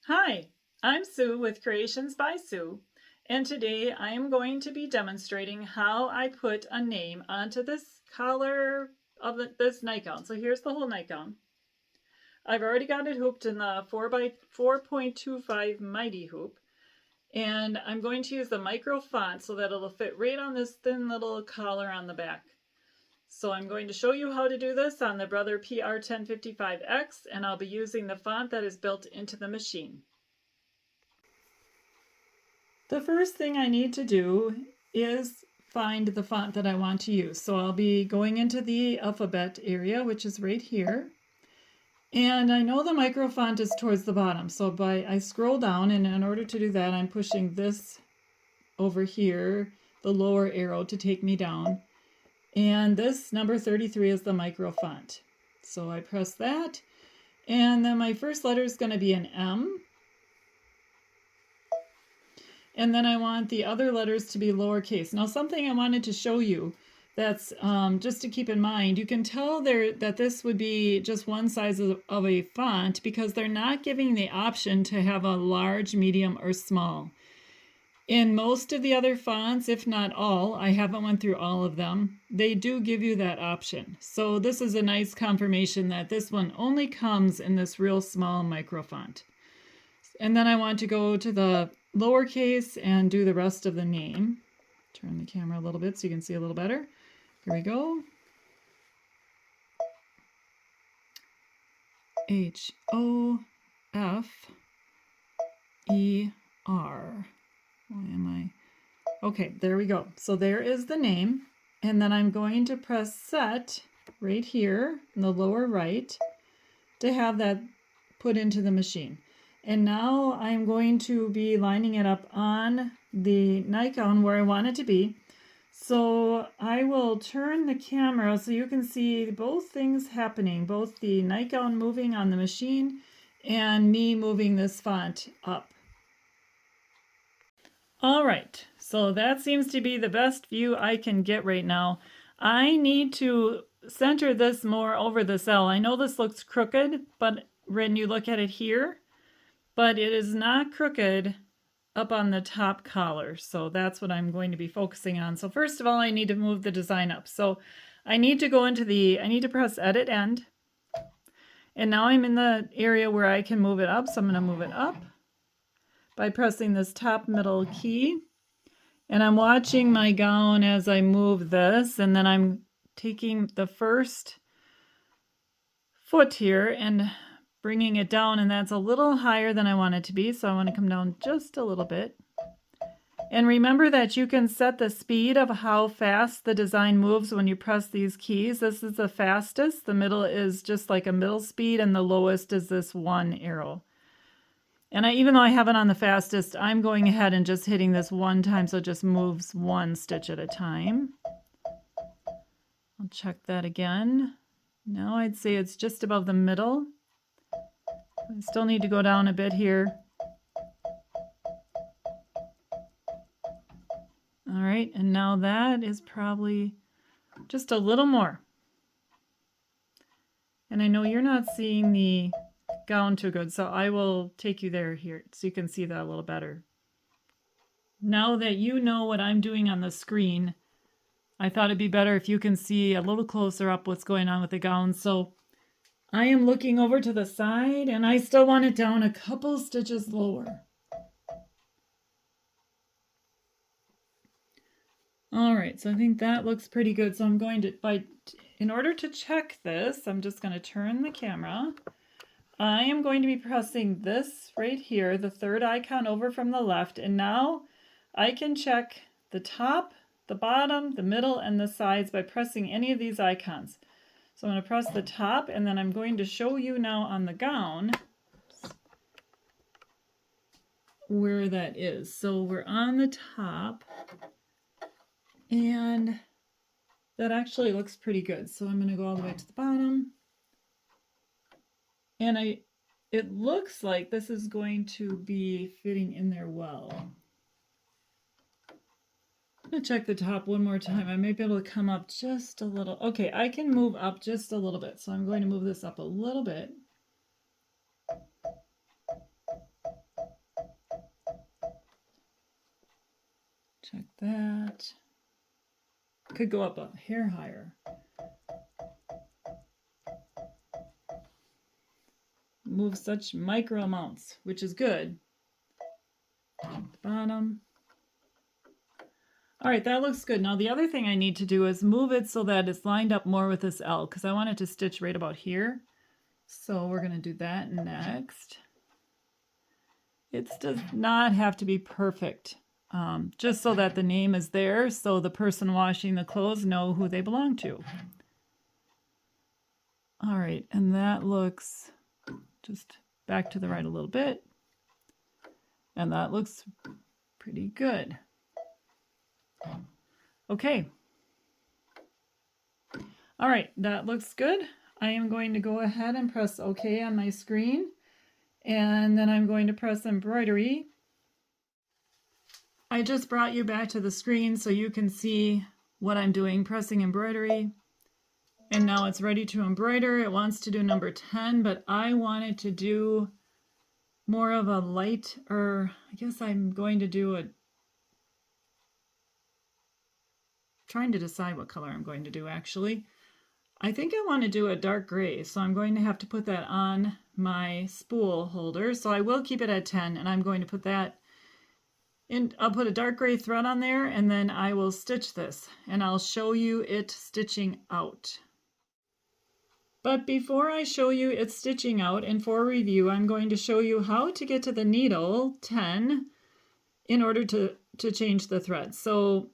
Hi, I'm Sue with Creations by Sue, and today I am going to be demonstrating how I put a name onto this collar of this nightgown. So here's the whole nightgown. I've already got it hooped in the 4x4.25 Mighty hoop, and I'm going to use the micro font so that it'll fit right on this thin little collar on the back. So I'm going to show you how to do this on the Brother PR1055X, and I'll be using the font that is built into the machine. The first thing I need to do is find the font that I want to use. So I'll be going into the alphabet area, which is right here. And I know the micro font is towards the bottom. So I scroll down, and in order to do that, I'm pushing this over here, the lower arrow, to take me down. And this number 33 is the micro font. So I press that. And then my first letter is going to be an M. And then I want the other letters to be lowercase. Now, something I wanted to show you that's just to keep in mind, you can tell there that this would be just one size of a font because they're not giving the option to have a large, medium, or small. In most of the other fonts, if not all, I haven't went through all of them, they do give you that option. So this is a nice confirmation that this one only comes in this real small micro font. And then I want to go to the lowercase and do the rest of the name. Turn the camera a little bit so you can see a little better. Here we go. H-O-F-E-R. Why am I? Okay, there we go. So there is the name. And then I'm going to press set right here in the lower right to have that put into the machine. And now I'm going to be lining it up on the nightgown where I want it to be. So I will turn the camera so you can see both things happening, both the nightgown moving on the machine and me moving this font up. All right, so that seems to be the best view I can get right now. I need to center this more over the cell. I know this looks crooked, but when you look at it here, but it is not crooked up on the top collar. So that's what I'm going to be focusing on. So first of all, I need to move the design up. So I need to go into I need to press edit end. And now I'm in the area where I can move it up. So I'm going to move it up by pressing this top middle key. And I'm watching my gown as I move this. And then I'm taking the first foot here and bringing it down, and that's a little higher than I want it to be, so I want to come down just a little bit. And remember that you can set the speed of how fast the design moves when you press these keys. This is the fastest, the middle is just like a middle speed, and the lowest is this one arrow. And even though I have it on the fastest, I'm going ahead and just hitting this one time, so it just moves one stitch at a time. I'll check that again. Now I'd say it's just above the middle. I still need to go down a bit here. All right, and now that is probably just a little more. And I know you're not seeing the gown too good, so I will take you there here so you can see that a little better. Now that you know what I'm doing on the screen, I thought it'd be better if you can see a little closer up what's going on with the gown. So I am looking over to the side, and I still want it down a couple stitches lower. All right, so I think that looks pretty good. So I'm going to, in order to check this, I'm just going to turn the camera. I am going to be pressing this right here, the third icon over from the left, and now I can check the top, the bottom, the middle, and the sides by pressing any of these icons. So I'm going to press the top, and then I'm going to show you now on the gown where that is. So we're on the top, and that actually looks pretty good. So I'm going to go all the way to the bottom, and it looks like this is going to be fitting in there well. I'm going to check the top one more time. I may be able to come up just a little. Okay, I can move up just a little bit. So I'm going to move this up a little bit. that. Could go up a hair higher. Move such micro amounts, which is good. Bottom. All right, that looks good. Now the other thing I need to do is move it so that it's lined up more with this L, because I want it to stitch right about here. So we're going to do that next. It does not have to be perfect, just so that the name is there so the person washing the clothes know who they belong to. All right, and that looks just back to the right a little bit. And that looks pretty good. Okay. All right, that looks good. I am going to go ahead and press OK on my screen. And then I'm going to press embroidery. I just brought you back to the screen so you can see what I'm doing, pressing embroidery. And now it's ready to embroider. It wants to do number 10, but I wanted to do more of a light, or I guess I'm going to do a, trying to decide what color I'm going to do actually. I think I want to do a dark gray, so I'm going to have to put that on my spool holder. So I will keep it at 10, and I'm going to put that in. I'll put a dark gray thread on there, and then I will stitch this, and I'll show you it stitching out. But before I show you it stitching out and for review, I'm going to show you how to get to the needle 10 in order to change the thread. So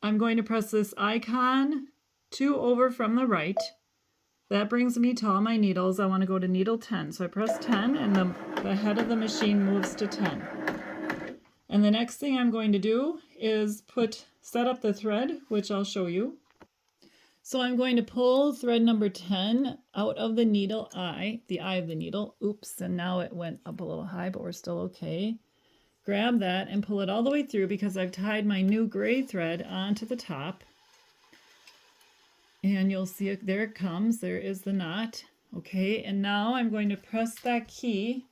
I'm going to press this icon 2 over from the right. That brings me to all my needles. I want to go to needle 10. So I press 10 and the head of the machine moves to 10. And the next thing I'm going to do is set up the thread, which I'll show you. So I'm going to pull thread number 10 out of the needle eye, the eye of the needle. Oops, and now it went up a little high, but we're still okay. Grab that and pull it all the way through because I've tied my new gray thread onto the top. And you'll see it, there it comes, there is the knot. Okay, and now I'm going to press that key,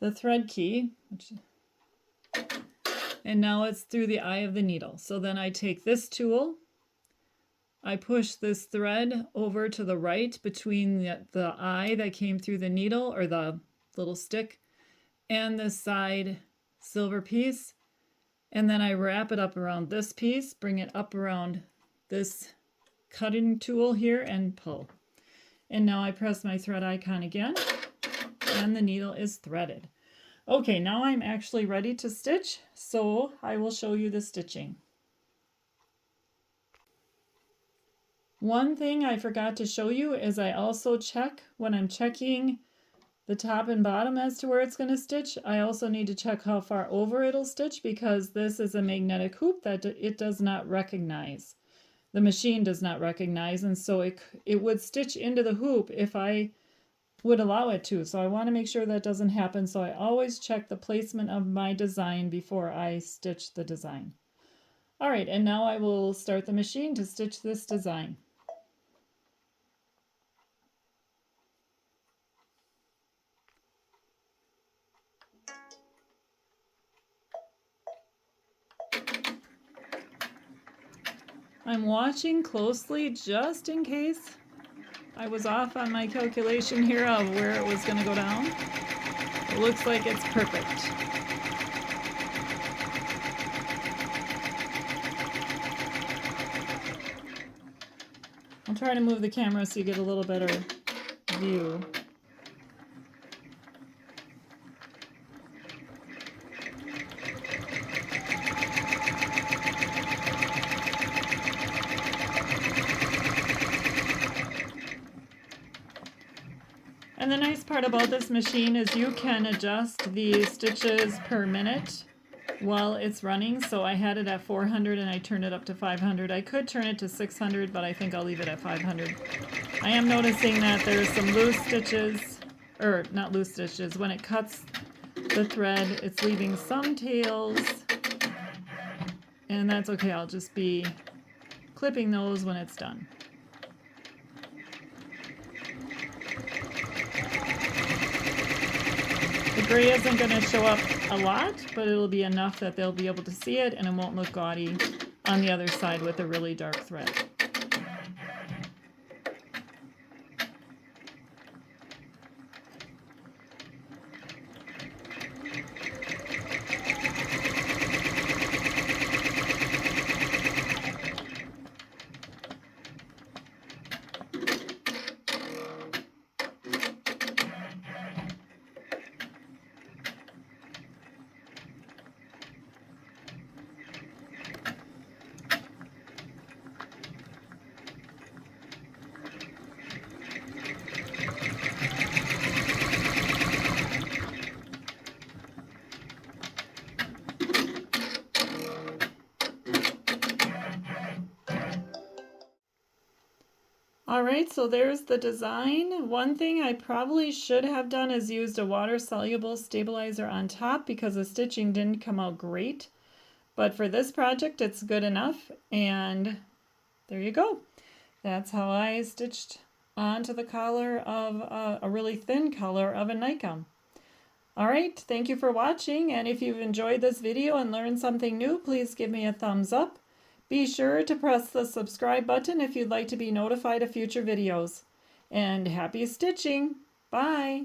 the thread key, and now it's through the eye of the needle. So then I take this tool, I push this thread over to the right between the eye that came through the needle, or the little stick, and the side silver piece, and then I wrap it up around this piece, bring it up around this cutting tool here and pull. And now I press my thread icon again and the needle is threaded. Okay, now I'm actually ready to stitch, so I will show you the stitching. One thing I forgot to show you is I also check when I'm checking the top and bottom as to where it's going to stitch. I also need to check how far over it'll stitch because this is a magnetic hoop that it does not recognize. The machine does not recognize, and so it would stitch into the hoop if I would allow it to. So I want to make sure that doesn't happen, so I always check the placement of my design before I stitch the design. All right, and now I will start the machine to stitch this design. I'm watching closely just in case I was off on my calculation here of where it was going to go down. It looks like it's perfect. I'll try to move the camera so you get a little better view. And the nice part about this machine is you can adjust the stitches per minute while it's running. So I had it at 400 and I turned it up to 500. I could turn it to 600, but I think I'll leave it at 500. I am noticing that there's some loose stitches, or not loose stitches. When it cuts the thread, it's leaving some tails, and that's okay. I'll just be clipping those when it's done. The gray isn't going to show up a lot, but it'll be enough that they'll be able to see it and it won't look gaudy on the other side with a really dark thread. Alright, so there's the design. One thing I probably should have done is used a water-soluble stabilizer on top because the stitching didn't come out great. But for this project, it's good enough, and there you go. That's how I stitched onto the collar of a really thin collar of a nightgown. Alright, thank you for watching, and if you've enjoyed this video and learned something new, please give me a thumbs up. Be sure to press the subscribe button if you'd like to be notified of future videos. And happy stitching! Bye!